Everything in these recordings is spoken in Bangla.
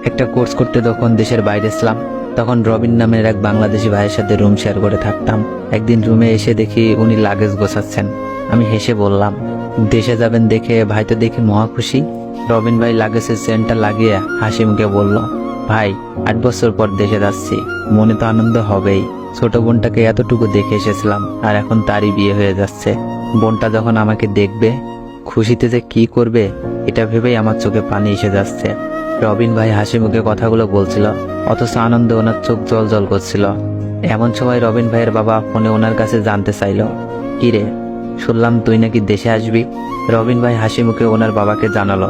একটা কোর্স করতে যখন দেশের বাইরে ছিলাম, তখন রবিন নামের এক বাংলাদেশি ভাইয়ের সাথে রুম শেয়ার করে থাকতাম। একদিন রুমে এসে দেখি উনি লাগেজ গোছাচ্ছেন। আমি হেসে বললাম, দেশে যাবেন দেখে ভাই তো দেখি মহা খুশি। রবিন ভাই লাগেজের চেনটা লাগিয়ে হাসি মুখে বলল, ভাই 8 বছর পর দেশে যাচ্ছি, মনে তো আনন্দ হবেই। ছোট বোনটাকে এতটুকু দেখে এসেছিলাম, আর এখন তারই বিয়ে হয়ে যাচ্ছে। বোনটা যখন আমাকে দেখবে, খুশিতে যে কি করবে এটা ভেবেই আমার চোখে পানি এসে যাচ্ছে। রবিন ভাই হাসি মুখে কথাগুলো বলছিল, অথচ আনন্দে ওনার চোখ জল জল করছিল। এমন সময় রবিন ভাইয়ের বাবা ফোনে ওনার কাছে জানতে চাইল, কিরে শুনলাম তুই নাকি দেশে আসবি? রবিন ভাই হাসি মুখে ওনার বাবাকে জানালো,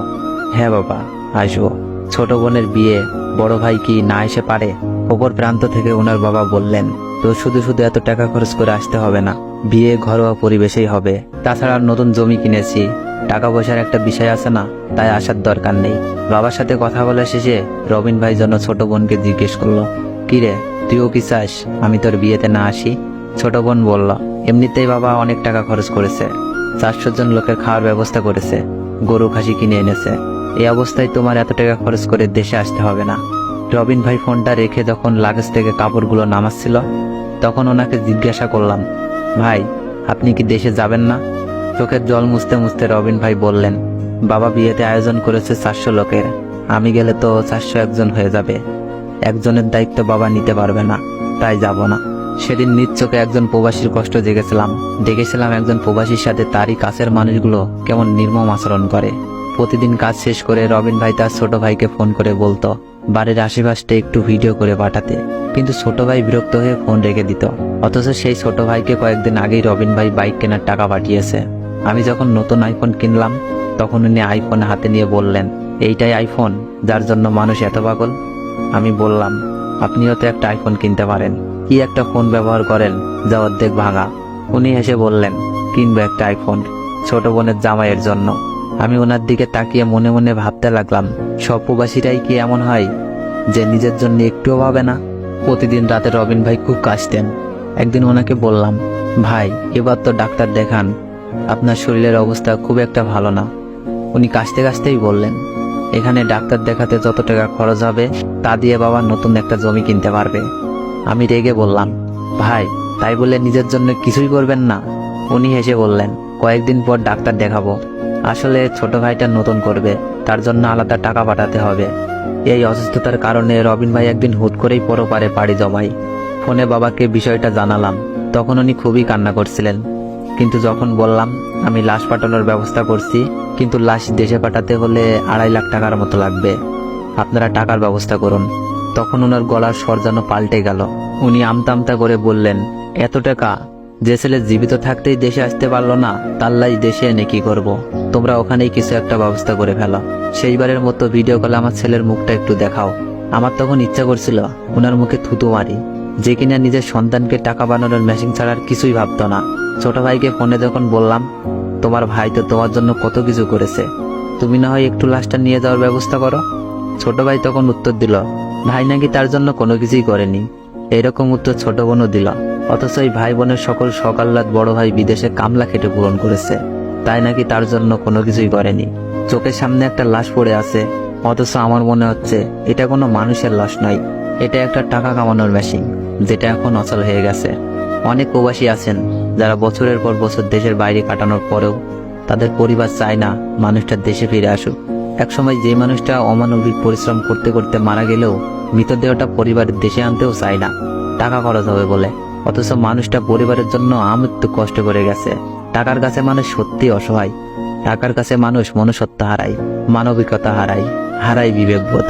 হ্যাঁ বাবা, আসবো। ছোট বোনের বিয়ে, বড় ভাই কি না এসে পারে? অপর প্রান্ত থেকে ওনার বাবা বললেন, তো শুধু শুধু এত টাকা খরচ করে আসতে হবে না, বিয়ে ঘরোয়া পরিবেশেই হবে। তাছাড়া নতুন জমি কিনেছি, টাকা পয়সার একটা বিষয় আছে না, তাই আসার দরকার নেই। বাবার সাথে কথা বলা শেষে রবিন ভাই যেন ছোট বোনকে জিজ্ঞেস করলো, কিরে তুইও কি চাস আমি তোর বিয়েতে না আসি? ছোট বোন বলল, এমনিতেই বাবা অনেক টাকা খরচ করেছে, 400 জন লোকের খাওয়ার ব্যবস্থা করেছে, গরু খাসি কিনে এনেছে। এই অবস্থায় তোমার এত টাকা খরচ করে দেশে আসতে হবে না। রবিন ভাই ফোনটা রেখে যখন লাগেজ থেকে কাপড়গুলো নামাচ্ছিল, তখন ওনাকে জিজ্ঞাসা করলাম, ভাই আপনি কি দেশে যাবেন না? চোখের জল মুছতে মুছতে রবিন ভাই বললেন, বাবা বিয়েতে আয়োজন করেছে 400 লোকের, আমি গেলে তো 401 জন হয়ে যাবে। একজনের দায়িত্ব বাবা নিতে পারবে না, তাই যাব না। সেদিন নিজ চোখে একজন প্রবাসীর কষ্ট দেখেছিলাম একজন প্রবাসীর সাথে তারই কাছের মানুষগুলো কেমন নির্মম আচরণ করে। প্রতিদিন কাজ শেষ করে রবিন ভাই তার ছোট ভাইকে ফোন করে বলতো বাড়ির আশেপাশটা একটু ভিডিও করে পাঠাতে, কিন্তু ছোট ভাই বিরক্ত হয়ে ফোন রেখে দিত। অথচ সেই ছোট ভাইকে কয়েকদিন আগেই রবিন ভাই বাইক কেনার টাকা পাঠিয়েছে। আমি যখন নতুন আইফোন কিনলাম, তখন উনি আইফোন হাতে নিয়ে বললেন, এইটাই আইফোন যার জন্য মানুষ এত পাগল? আমি বললাম, আপনিও তো একটা আইফোন কিনতে পারেন, কি একটা ফোন ব্যবহার করেন যা অর্ধেক ভাঙা। উনি হেসে বললেন, কিনবো একটা আইফোন ছোট বোনের জামাইয়ের জন্য। আমি ওনার দিকে তাকিয়ে মনে মনে ভাবতে লাগলাম, সব প্রবাসীরাই কি এমন হয় যে নিজের জন্য একটুও ভাবে না? প্রতিদিন রাতে রবিন ভাই খুব কাশতেন। একদিন ওনাকে বললাম, ভাই এবার তো ডাক্তার দেখান, আপনার শরীরের অবস্থা খুব একটা ভালো না। উনি কাশতে কাশতেই বললেন, এখানে ডাক্তার দেখাতে যত টাকা খরচ হবে তা দিয়ে বাবা নতুন একটা জমি কিনতে পারবে। আমি রেগে বললাম, ভাই তাই বলে নিজের জন্য কিছুই করবেন না? উনি হেসে বললেন, কয়েকদিন পর ডাক্তার দেখাবো। আসলে ছোট ভাইটা নতুন করবে, তার জন্য আলাদা টাকা পাঠাতে হবে। এই অসুস্থতার কারণে রবিন ভাই একদিন হুট করেই পরপারে পাড়ি জমায়। ফোনে বাবাকে বিষয়টা জানালাম, তখন উনি খুবই কান্না করছিলেন। কিন্তু যখন বললাম আমি লাশ পাঠানোর ব্যবস্থা করছি, কিন্তু লাশ দেশে পাঠাতে হলে 2.5 লাখ টাকার মতো লাগবে, আপনারা টাকার ব্যবস্থা করুন, তখন ওনার গলার স্বর যেন পাল্টে গেল। উনি আমতা আমতা করে বললেন, এত টাকা? যে ছেলে জীবিত থাকতেই দেশে আসতে পারলো না, তার লাই দেশে এনে কি করব? তোমরা ওখানেই কিছু একটা ব্যবস্থা করে ফেলো। সেইবারের মতো ভিডিও কলে আমার ছেলের মুখটা একটু দেখাও। আমার তখন ইচ্ছা করছিল ওনার মুখে থুতু মারি, যে কিনা নিজের সন্তানকে টাকা বানানোর মেশিন ছাড়ার কিছুই ভাবতো না। ছোট ভাইকে ফোনে যখন বললাম, তোমার ভাই তো তোমার জন্য কত কিছু করেছে, তুমি না হয় একটু লাশটা নিয়ে যাওয়ার ব্যবস্থা করো। ছোট ভাই তখন উত্তর দিল, ভাই নাকি তার জন্য কোনো কিছুই করেনি। এরকম উত্তর ছোট বোনও দিল। অথচ এই ভাই বোনের সকল সকাল্লাদ বড় ভাই বিদেশে কামলা খেটে পূরণ করেছে, তাই নাকি তার জন্য কোনো কিছুই করেনি। চোখের সামনে একটা লাশ পড়ে আছে, অথচ আমার মনে হচ্ছে এটা কোনো মানুষের লাশ নয়, এটা একটা টাকা কামানোর মেশিন, যেটা এখন অচল হয়ে গেছে। অনেক প্রবাসী আছেন যারা বছরের পর বছর দেশের বাইরে কাটানোর পরেও তাদের পরিবার চায় না মানুষটা দেশে ফিরে আসুক। একসময় যে মানুষটা অমানবিক পরিশ্রম করতে করতে মারা গেলেও মৃতদেহটা পরিবারের দেশে আনতেও চায় না, টাকা খরচ হবে বলে। অথচ মানুষটা পরিবারের জন্য আমৃত্যু কষ্ট করে গেছে। টাকার কাছে মানুষ সত্যি অসহায়, টাকার কাছে মানুষ মনুষ্যত্ব হারায়, মানবিকতা হারায়, হারায় বিবেকবোধ।